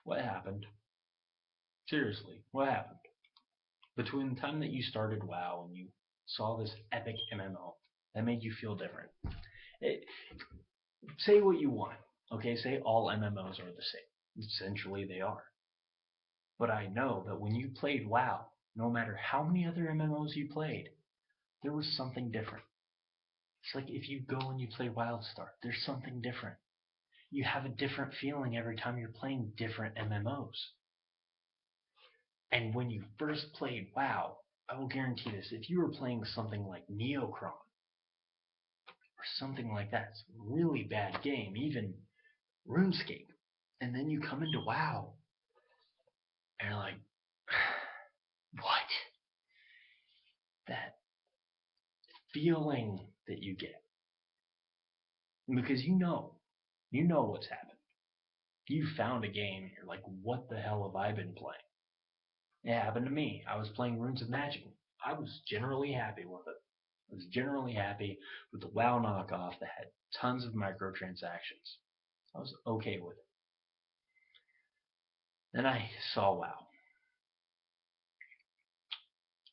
What happened? Seriously, what happened? Between the time that you started WoW and you saw this epic MMO that made you feel different. It, say what you want, okay? Say all MMOs are the same. Essentially, they are. But I know that when you played WoW, no matter how many other MMOs you played, there was something different. It's like if you go and you play WildStar, there's something different. You have a different feeling every time you're playing different MMOs. And when you first played WoW, I will guarantee this, if you were playing something like Neocron or something like that, it's a really bad game, even RuneScape, and then you come into WoW, and you're like, what? That feeling that you get. Because you know what's happened. You found a game, and you're like, what the hell have I been playing? It happened to me. I was playing Runes of Magic. I was generally happy with it. I was generally happy with the WoW knockoff that had tons of microtransactions. I was okay with it. Then I saw WoW.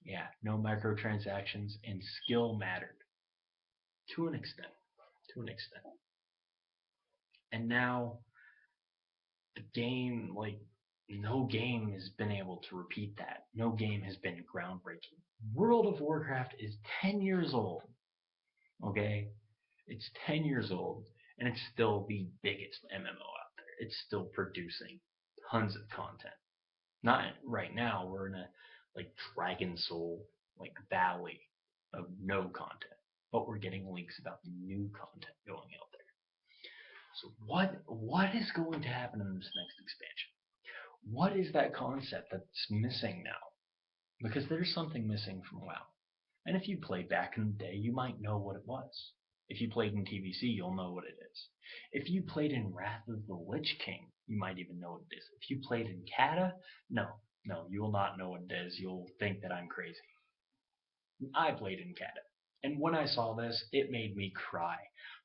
Yeah, no microtransactions and skill mattered to an extent. To an extent. And now the game, like, no game has been able to repeat that. No game has been groundbreaking. World of Warcraft is 10 years old. Okay? It's 10 years old, and it's still the biggest MMO out there. It's still producing tons of content. Not right now, we're in a like Dragon Soul like valley of no content. But we're getting leaks about the new content going out there. So what is going to happen in this next expansion? What is that concept that's missing now? Because there's something missing from WoW. And if you played back in the day, you might know what it was. If you played in TVC, you'll know what it is. If you played in Wrath of the Lich King, you might even know what it is. If you played in Kata, no, you will not know what it is. You'll think that I'm crazy. I played in Kata. And when I saw this, it made me cry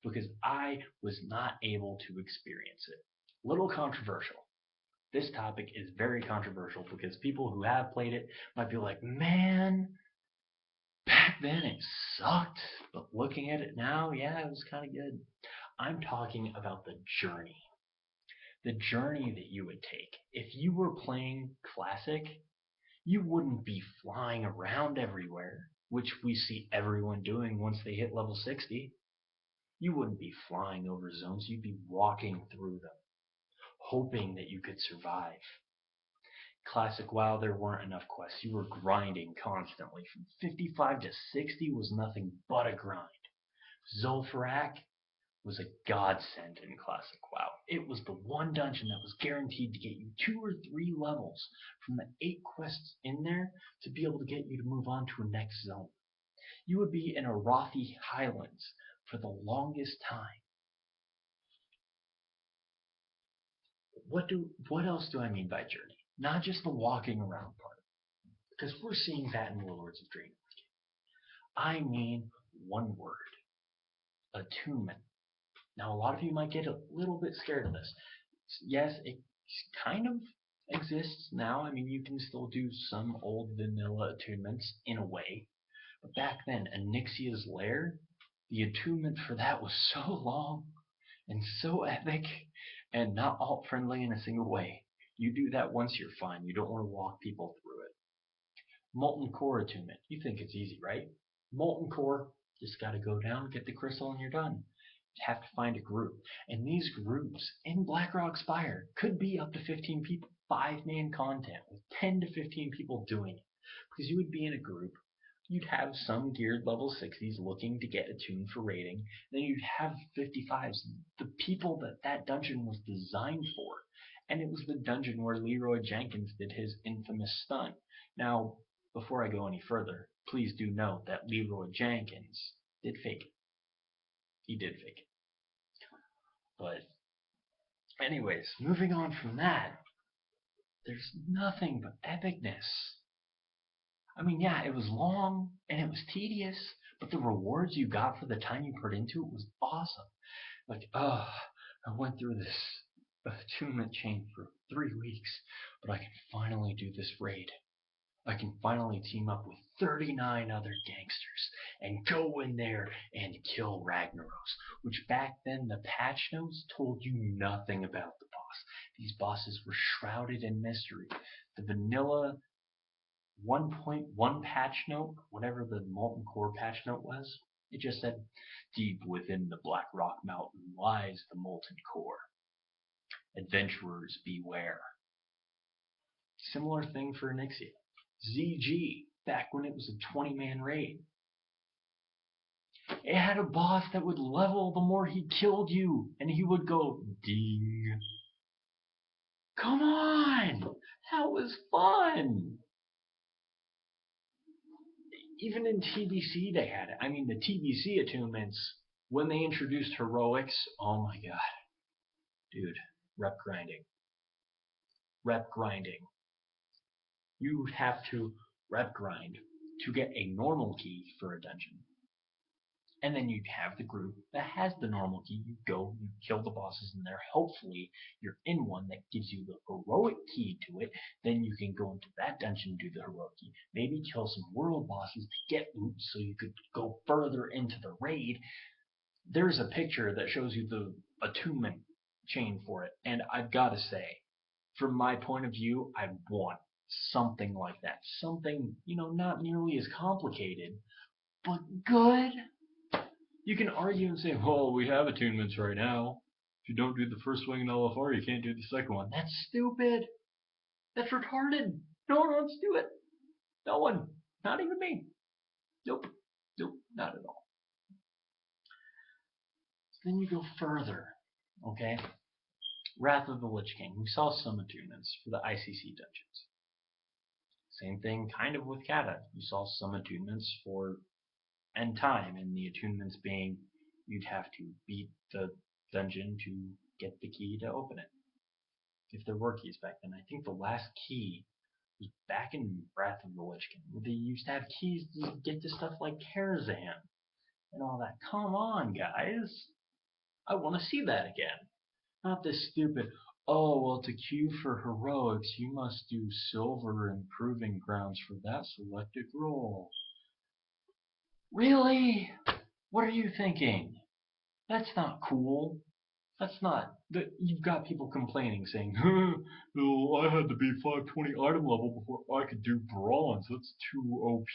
because I was not able to experience it. Little controversial. This topic is very controversial because people who have played it might be like, man, back then it sucked, but looking at it now, yeah, it was kind of good. I'm talking about the journey. The journey that you would take. If you were playing Classic, you wouldn't be flying around everywhere, which we see everyone doing once they hit level 60. You wouldn't be flying over zones, you'd be walking through them, hoping that you could survive. Classic WoW, there weren't enough quests. You were grinding constantly. From 55 to 60 was nothing but a grind. Zul'Farrak was a godsend in Classic WoW. It was the one dungeon that was guaranteed to get you 2 or 3 levels from the 8 quests in there to be able to get you to move on to a next zone. You would be in Arathi Highlands for the longest time. What else do I mean by journey? Not just the walking around part, because we're seeing that in Lords of Draenor. I mean one word: attunement. Now, a lot of you might get a little bit scared of this. Yes, it kind of exists now. I mean, you can still do some old vanilla attunements in a way. But back then, Onyxia's Lair, the attunement for that was so long and so epic and not alt friendly in a single way. You do that once, you're fine. You don't want to walk people through it. Molten Core attunement. You think it's easy, right? Molten Core, just got to go down, get the crystal, and you're done. You have to find a group. And these groups in Blackrock Spire could be up to 15 people, 5-man content with 10 to 15 people doing it. Because you would be in a group, you'd have some geared level 60s looking to get attuned for raiding, then you'd have 55s, the people that that dungeon was designed for. And it was the dungeon where Leroy Jenkins did his infamous stunt. Now, before I go any further, please do note that Leroy Jenkins did fake it. He did fake it. But anyways, moving on from that, there's nothing but epicness. I mean, yeah, it was long and it was tedious, but the rewards you got for the time you put into it was awesome. Like, I went through this attunement chain for 3 weeks, but I can finally do this raid. I can finally team up with 39 other gangsters and go in there and kill Ragnaros, which back then the patch notes told you nothing about the boss. These bosses were shrouded in mystery. The vanilla 1.1 patch note, whatever the Molten Core patch note was, it just said, deep within the Black Rock Mountain lies the Molten Core. Adventurers beware. Similar thing for Onyxia. ZG, back when it was a 20-man raid. It had a boss that would level the more he killed you, and he would go, ding. Come on! That was fun! Even in TBC they had it. I mean, the TBC attunements, when they introduced heroics, oh my god. Dude, rep grinding. Rep grinding. You have to rep grind to get a normal key for a dungeon. And then you have the group that has the normal key. You go, you kill the bosses in there. Hopefully, you're in one that gives you the heroic key to it. Then you can go into that dungeon and do the heroic key. Maybe kill some world bosses to get loot so you could go further into the raid. There's a picture that shows you the attunement chain for it. And I've got to say, from my point of view, I want something like that. Something, not nearly as complicated, but good. You can argue and say, well, we have attunements right now. If you don't do the first swing in LFR, you can't do the second one. That's stupid. That's retarded. No one wants to do it. No one. Not even me. Nope. Nope. Not at all. So then you go further. Okay? Wrath of the Lich King. We saw some attunements for the ICC dungeons. Same thing kind of with Kata. You saw some attunements for End Time, and the attunements being you'd have to beat the dungeon to get the key to open it. If there were keys back then. I think the last key was back in Wrath of the Lich King, where they used to have keys to get to stuff like Karazhan and all that. Come on, guys. I want to see that again. Not this stupid, oh, well, to queue for heroics, you must do silver and proving grounds for that selected role. Really? What are you thinking? That's not cool. That's not. You've got people complaining, saying, well, I had to be 520 item level before I could do bronze. That's too OP.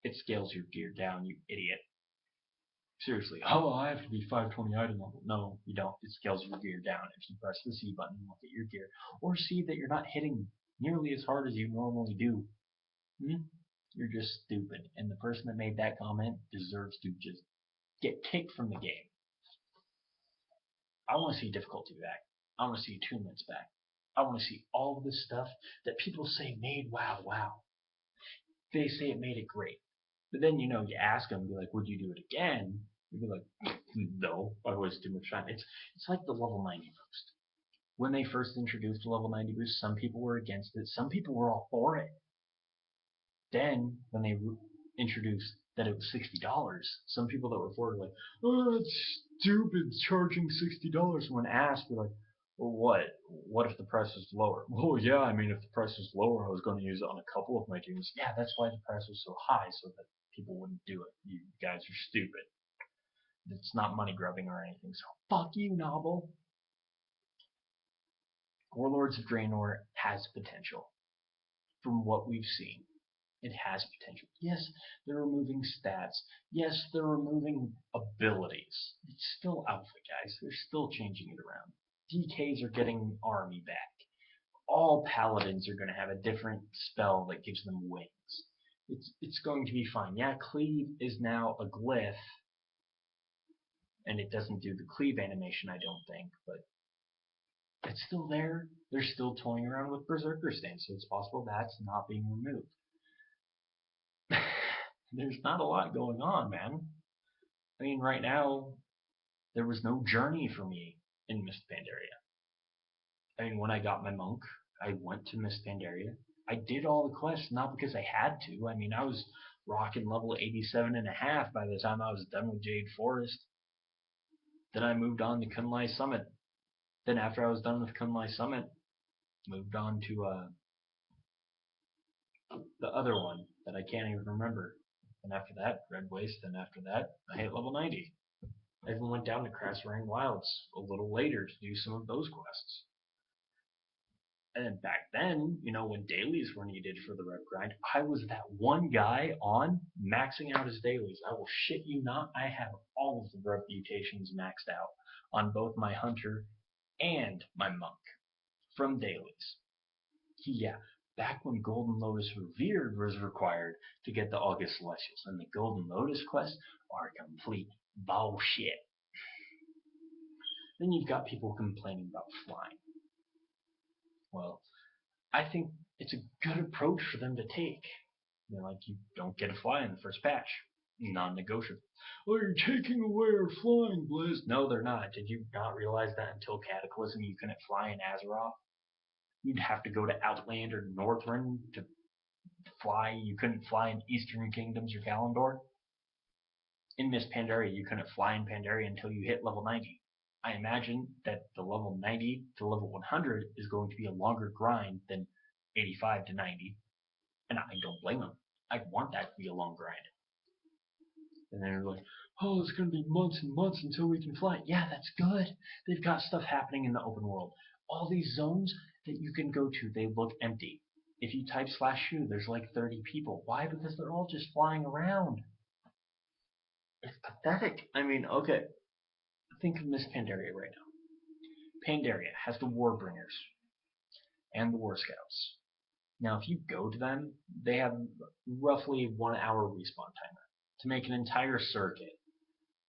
It scales your gear down, you idiot. Seriously. Oh, I have to be 520 item level. No, you don't. It scales your gear down. If you press the C button and look at your gear, or see that you're not hitting nearly as hard as you normally do, you're just stupid. And the person that made that comment deserves to just get kicked from the game. I want to see difficulty back. I want to see attunements back. I want to see all of this stuff that people say made WoW wow. They say it made it great. But then, you ask them, be like, would you do it again? You'd be like, no, I wasted too much time. It's like the level 90 boost. When they first introduced the level 90 boost, some people were against it. Some people were all for it. Then, when they introduced that it was $60, some people that were for it were like, oh, it's stupid charging $60. When asked, they're like, well, what if the price was lower? Well, yeah, I mean, if the price was lower, I was going to use it on a couple of my teams. Yeah, that's why the price was so high, so that people wouldn't do it. You guys are stupid. It's not money grubbing or anything, so fuck you, Novel. Warlords of Draenor has potential. From what we've seen, it has potential. Yes, they're removing stats. Yes, they're removing abilities. It's still alpha, guys. They're still changing it around. DKs are getting army back. All paladins are going to have a different spell that gives them wings. It's going to be fine. Yeah, cleave is now a glyph, and it doesn't do the cleave animation, I don't think, but it's still there. They're still toying around with Berserker Stance, so it's possible that's not being removed. There's not a lot going on, man. I mean, right now, there was no journey for me in Mist Pandaria. I mean, when I got my monk, I went to Mist Pandaria. I did all the quests, not because I had to. I mean, I was rocking level 87.5 by the time I was done with Jade Forest. Then I moved on to Kunlai Summit. Then after I was done with Kunlai Summit, moved on to the other one that I can't even remember. And after that, Red Waste. And after that, I hit level 90. I even went down to Krasarang Wilds a little later to do some of those quests. And then back then, when dailies were needed for the rep grind, I was that one guy on maxing out his dailies. I will shit you not, I have all of the reputations maxed out on both my hunter and my monk from dailies. Yeah, back when Golden Lotus Revered was required to get the August Celestials, and the Golden Lotus quests are complete bullshit. Then you've got people complaining about flying. Well, I think it's a good approach for them to take. You don't get a fly in the first patch. Non-negotiable. Oh, you're taking away our flying, Blizz. No, they're not. Did you not realize that until Cataclysm you couldn't fly in Azeroth? You'd have to go to Outland or Northrend to fly. You couldn't fly in Eastern Kingdoms or Kalimdor. In Miss Pandaria, you couldn't fly in Pandaria until you hit level 90. I imagine that the level 90 to level 100 is going to be a longer grind than 85 to 90, and I don't blame them. I want that to be a long grind. And they're like, oh, it's going to be months and months until we can fly. Yeah, that's good. They've got stuff happening in the open world. All these zones that you can go to, they look empty. If you type /shoe, there's like 30 people. Why? Because they're all just flying around. It's pathetic. I mean, okay. Think of Miss Pandaria right now. Pandaria has the Warbringers and the War Scouts. Now, if you go to them, they have roughly 1 hour respawn timer. To make an entire circuit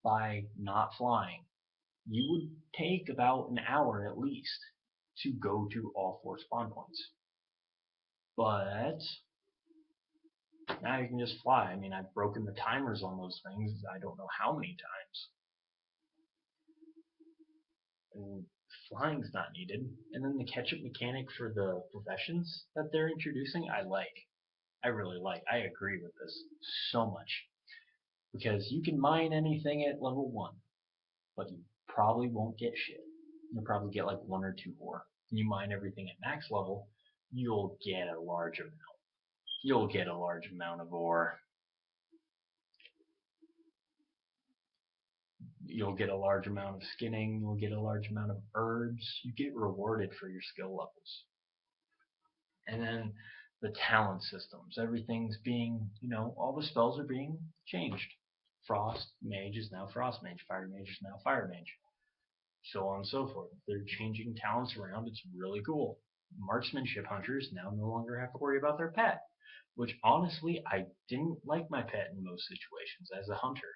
by not flying, you would take about an hour at least to go to all 4 spawn points. But now you can just fly. I mean, I've broken the timers on those things I don't know how many times. And flying's not needed. And then the catch-up mechanic for the professions that they're introducing, I like. I really like. I agree with this so much. Because you can mine anything at level 1, but you probably won't get shit. You'll probably get like 1 or 2 ore. You mine everything at max level, you'll get a large amount. You'll get a large amount of ore. You'll get a large amount of skinning. You'll get a large amount of herbs. You get rewarded for your skill levels. And then the talent systems. Everything's being, all the spells are being changed. Frost Mage is now Frost Mage. Fire Mage is now Fire Mage. So on and so forth. They're changing talents around. It's really cool. Marksmanship hunters now no longer have to worry about their pet, which honestly, I didn't like my pet in most situations as a hunter.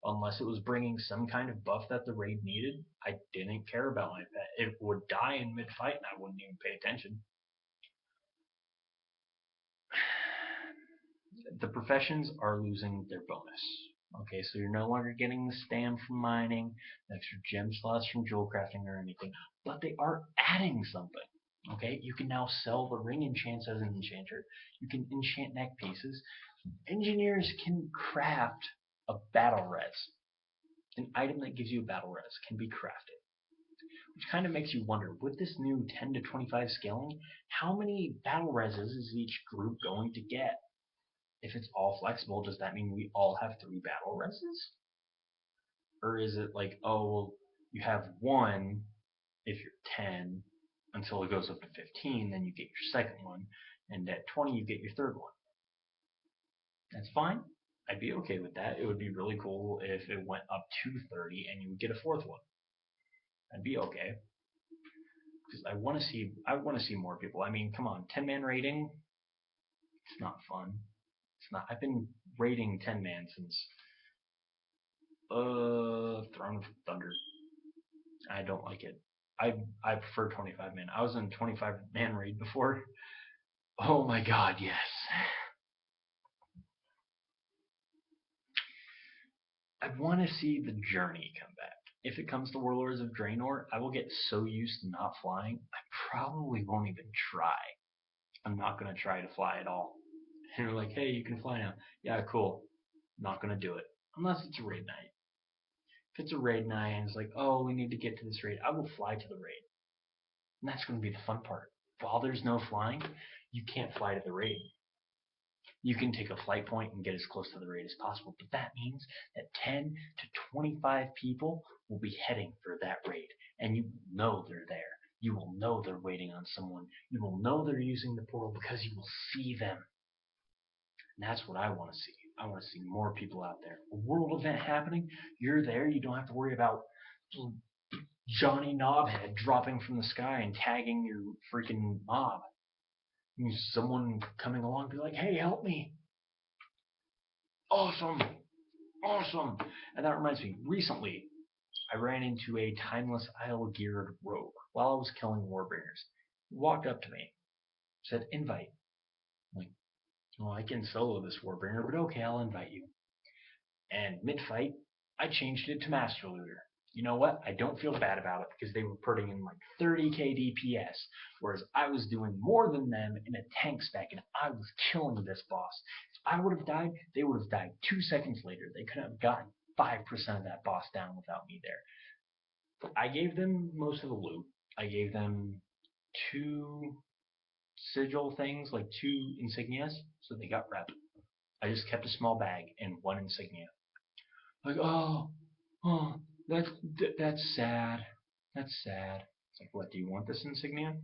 Unless it was bringing some kind of buff that the raid needed, I didn't care about my pet. It would die in mid-fight and I wouldn't even pay attention. The professions are losing their bonus. Okay, so you're no longer getting the stam from mining, the extra gem slots from jewel crafting or anything, but they are adding something. Okay, you can now sell the ring enchants as an enchanter. You can enchant neck pieces. Engineers can craft a battle res. An item that gives you a battle res can be crafted. Which kind of makes you wonder, with this new 10 to 25 scaling, how many battle reses is each group going to get? If it's all flexible, does that mean we all have 3 battle reses? Or is it like, oh, well, you have 1 if you're 10 until it goes up to 15, then you get your second one, and at 20 you get your third one. That's fine. I'd be okay with that. It would be really cool if it went up to 30 and you would get a 4th one. I'd be okay. Because I want to see more people. I mean, come on, 10-man raiding, it's not fun. It's not. I've been raiding 10-man since Throne of Thunder. I don't like it. I prefer 25-man. I was in 25-man raid before. Oh my god, yes. I want to see the journey come back. If it comes to Warlords of Draenor, I will get so used to not flying, I probably won't even try. I'm not going to try to fly at all. And you're like, hey, you can fly now. Yeah, cool. Not going to do it. Unless it's a raid night. If it's a raid night and it's like, oh, we need to get to this raid, I will fly to the raid. And that's going to be the fun part. While there's no flying, you can't fly to the raid. You can take a flight point and get as close to the raid as possible, but that means that 10 to 25 people will be heading for that raid, and you know they're there. You will know they're waiting on someone. You will know they're using the portal because you will see them. And that's what I want to see. I want to see more people out there. A world event happening, you're there. You don't have to worry about Johnny Knobhead dropping from the sky and tagging your freaking mob. Someone coming along be like, hey, help me. Awesome. Awesome. And that reminds me, recently I ran into a timeless idle geared rogue while I was killing warbringers. He walked up to me, said, invite. I'm like, well, I can solo this warbringer, but okay, I'll invite you. And mid-fight, I changed it to Master Looter. You know what? I don't feel bad about it because they were putting in like 30k DPS, whereas I was doing more than them in a tank spec, and I was killing this boss. If I would have died, they would have died 2 seconds later. They couldn't have gotten 5% of that boss down without me there. I gave them most of the loot. I gave them 2 sigil things, like 2 insignias, so they got rep. I just kept a small bag and 1 insignia. Like, oh, that's sad. That's sad. It's like, what, do you want this insignia?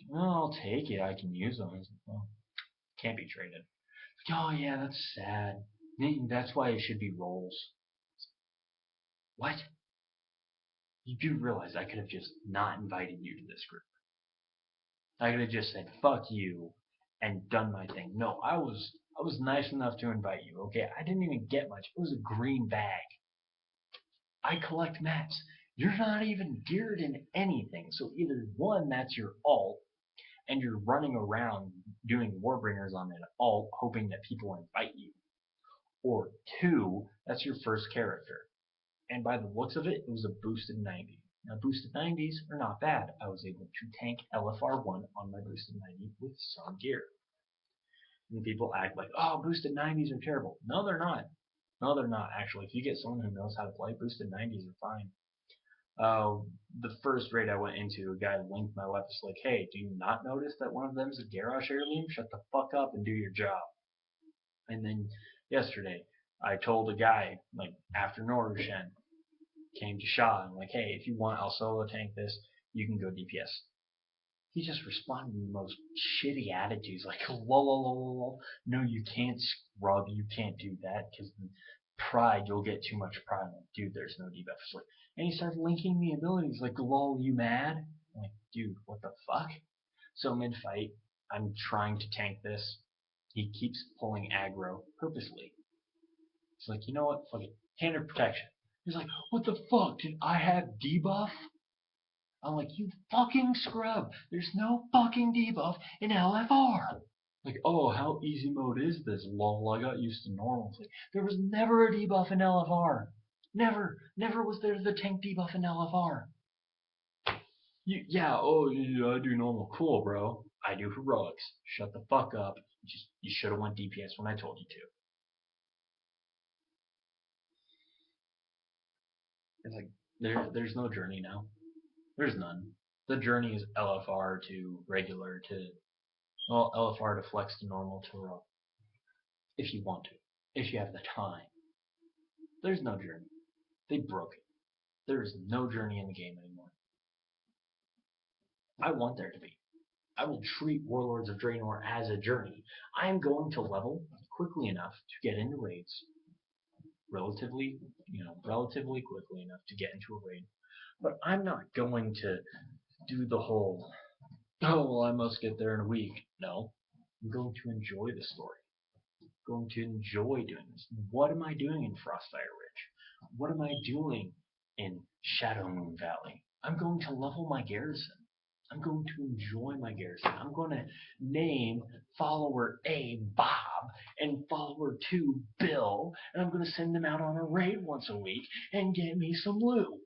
Well, I'll take it. I can use them. It's like, well, can't be traded. Oh, yeah, that's sad. That's why it should be rolls. What? You do realize I could have just not invited you to this group. I could have just said, fuck you, and done my thing. No, I was nice enough to invite you, okay? I didn't even get much. It was a green bag. I collect mats. You're not even geared in anything. So either one, that's your alt, and you're running around doing Warbringers on an alt, hoping that people invite you. Or 2, that's your first character. And by the looks of it, it was a boosted 90. Now, boosted 90s are not bad. I was able to tank LFR1 on my boosted 90 with some gear. And people act like, oh, boosted 90s are terrible. No, they're not. No, they're not, actually. If you get someone who knows how to play, boosted 90s are fine. The first raid I went into, a guy linked my weapons like, hey, do you not notice that one of them is a Garrosh heirloom? Shut the fuck up and do your job. And then yesterday, I told a guy, like, after Norushen came to Shaw, and like, hey, if you want, I'll solo tank this, you can go DPS. He just responded in the most shitty attitudes, like, lol, no, you can't scrub, you can't do that, because pride, you'll get too much pride. I'm like, dude, there's no debuff. It's like, and he started linking the abilities, like, lol, you mad? I'm like, dude, what the fuck? So mid-fight, I'm trying to tank this. He keeps pulling aggro purposely. It's like, you know what? Fuck it. Hand of protection. He's like, what the fuck? Did I have debuff? I'm like, you fucking scrub. There's no fucking debuff in LFR. Like, oh, how easy mode is this? Lol, I got used to normal. Like, there was never a debuff in LFR. Never was there the tank debuff in LFR. Yeah, I do normal. Cool, bro. I do heroics. Shut the fuck up. You should have went DPS when I told you to. It's like, there's no journey now. There's none. The journey is LFR to regular to, well, LFR to flex to normal to heroic. If you want to. If you have the time. There's no journey. They broke it. There is no journey in the game anymore. I want there to be. I will treat Warlords of Draenor as a journey. I am going to level quickly enough to get into raids. Relatively quickly enough to get into a raid. But I'm not going to do the whole, oh, well, I must get there in a week. No. I'm going to enjoy the story. I'm going to enjoy doing this. What am I doing in Frostfire Ridge? What am I doing in Shadow Moon Valley? I'm going to level my garrison. I'm going to enjoy my garrison. I'm going to name follower A Bob and follower 2 Bill, and I'm going to send them out on a raid once a week and get me some loot.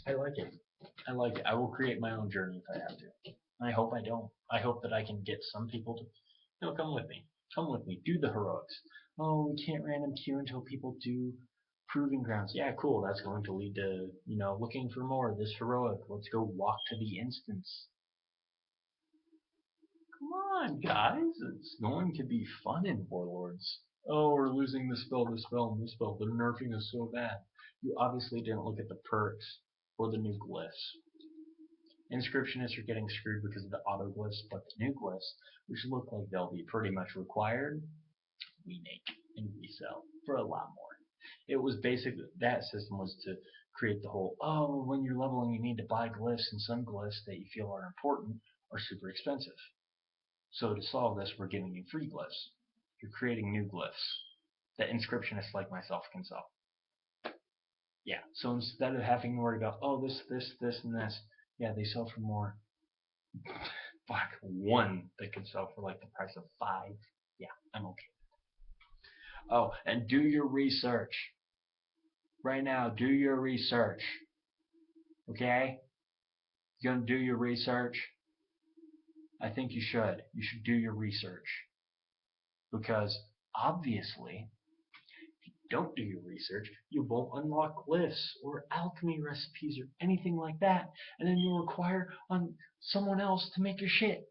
I like it. I like it. I will create my own journey if I have to. I hope I don't. I hope that I can get some people to, come with me. Come with me. Do the heroics. Oh, we can't random queue until people do Proving grounds. Yeah, cool. That's going to lead to, looking for more. This heroic. Let's go walk to the instance. Come on, guys. It's going to be fun in Warlords. Oh, we're losing this spell, this spell, and this spell. They're nerfing us so bad. You obviously didn't look at the perks or the new glyphs. Inscriptionists are getting screwed because of the auto glyphs, but the new glyphs, which look like they'll be pretty much required, we make and resell for a lot more. It was basically, that system was to create the whole, oh, when you're leveling you need to buy glyphs, and some glyphs that you feel are important are super expensive. So to solve this, we're giving you free glyphs. You're creating new glyphs that inscriptionists like myself can sell. Yeah, so instead of having to worry about, oh, this, and this, yeah, they sell for more. Fuck, one that can sell for like the price of 5. Yeah, I'm okay. Oh, and do your research. Right now, do your research. Okay? You gonna do your research? I think you should. You should do your research. Because obviously, if you don't do your research, you won't unlock glyphs or alchemy recipes or anything like that. And then you'll require on someone else to make your shit.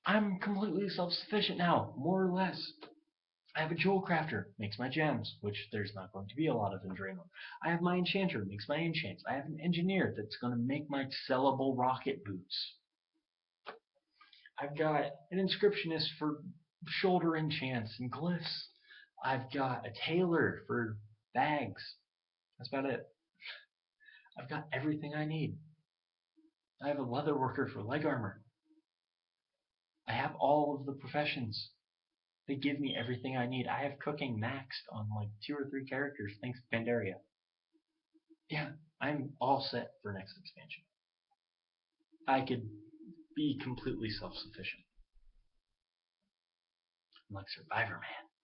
I'm completely self-sufficient now, more or less. I have a jewel crafter, makes my gems, which there's not going to be a lot of in Draenor. I have my enchanter, makes my enchants. I have an engineer that's going to make my sellable rocket boots. I've got an inscriptionist for shoulder enchants and glyphs. I've got a tailor for bags. That's about it. I've got everything I need. I have a leather worker for leg armor. I have all of the professions. They give me everything I need. I have cooking maxed on like 2 or 3 characters thanks to Pandaria. Yeah, I'm all set for next expansion. I could be completely self-sufficient. I'm like Survivor Man.